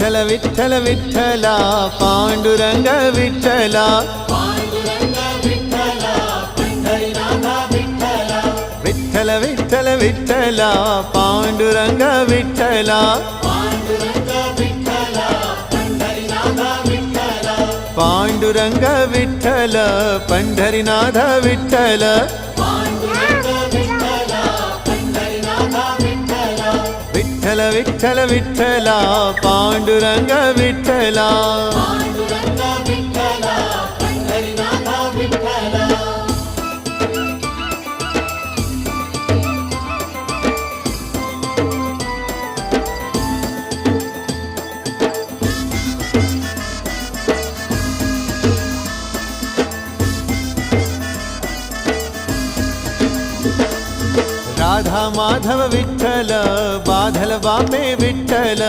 विठ्ठल विठ्ठल विठ्ठला पांडुरंग विठ्ठला विठ्ठल विठ्ठल विठ्ठला पांडुरंग विठ्ठला पांडुरंग विठ्ठल पंढरीनाथ विठ्ठल विठ्ठल विठ्ठल विठ्ठला पांडुरंग विठ्ठला राधा माधव विठ्ठल बाधल बापे विठ्ठल